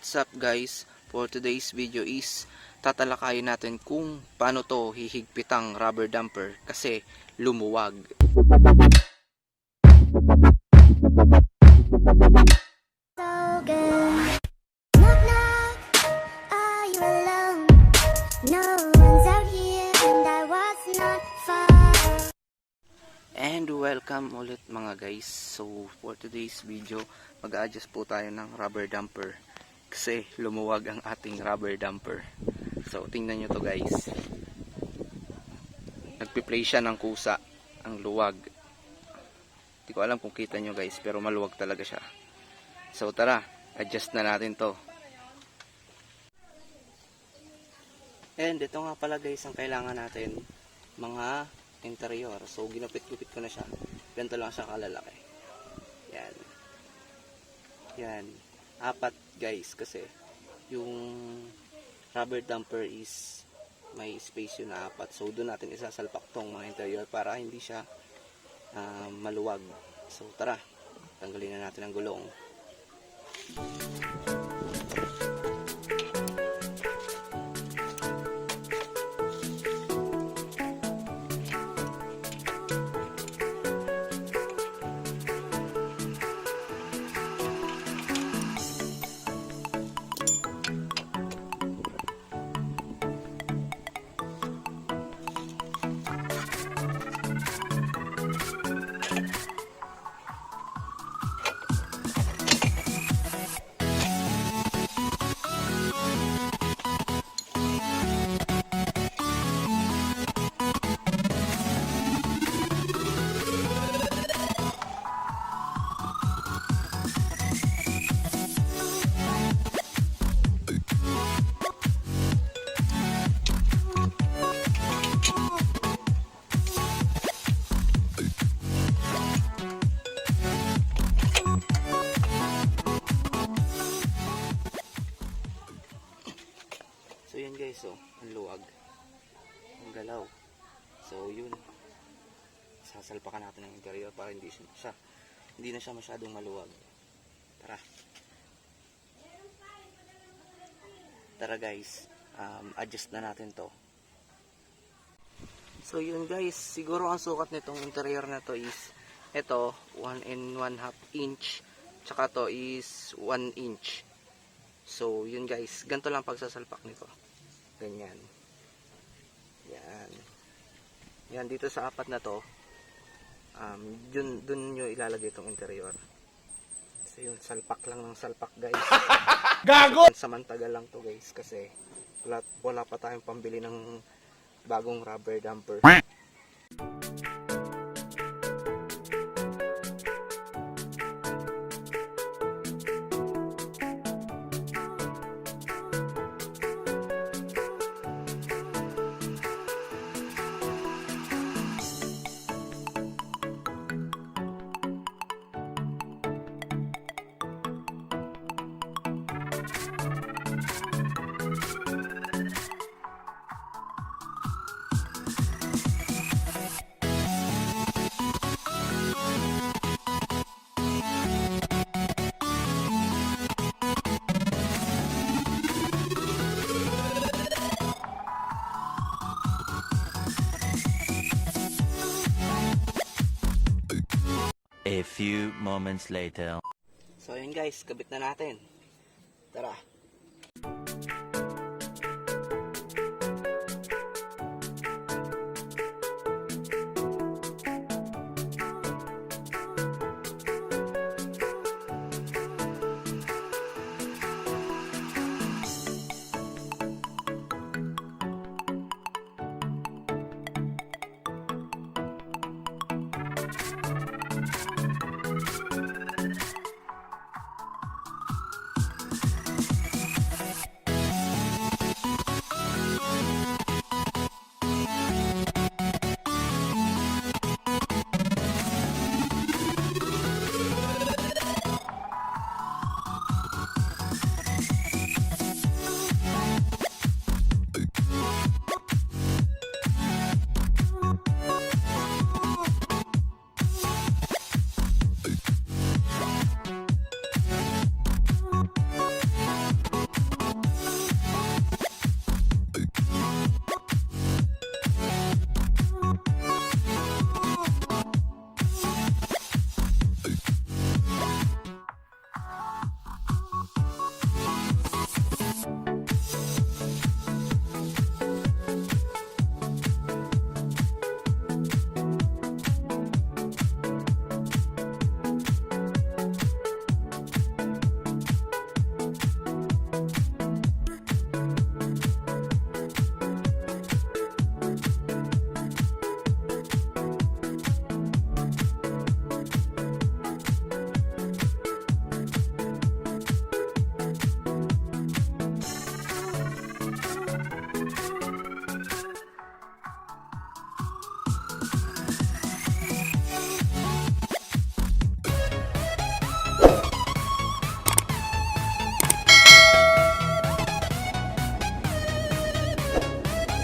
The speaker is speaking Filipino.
What's up guys? For today's video is tatalakayin natin kung paano to hihigpitang rubber damper kasi lumuwag. And welcome ulit mga guys. So for today's video, mag-a-adjust po tayo ng rubber damper kasi lumuwag ang ating rubber damper. So tingnan nyo to guys. Nagpi-play siya ng kusa, ang luwag. Hindi ko alam kung kita nyo guys, pero maluwag talaga siya. So tara, adjust na natin to. And ito nga pala guys ang kailangan natin, mga interior. So ginupit-gupit ko na siya. Ganito lang siya kalalaki. Yan. Yan. 4 guys kasi yung rubber damper is may space yun na 4. So doon natin isasalpak tong mga interior para hindi siya maluwag. So tara, tanggalin na natin ang gulong. So yun guys, so ang luwag, ang galaw. So yun, sasalpakan natin ng interior para hindi na siya masyadong maluwag. Tara guys, adjust na natin to. So yun guys, siguro ang sukat nitong interior na to is ito 1 1/2 inch, tsaka to is 1 inch. So yun guys, ganito lang pagsasalpak nito. Ganyan. Yan. Yan, dito sa 4 na to, dun nyo ilalagay itong interior. So yun, salpak lang ng salpak guys. Gago! Samantagal lang to guys kasi wala pa tayong pambili ng bagong rubber damper. A few moments later. So yun guys, kabit na natin. Tara.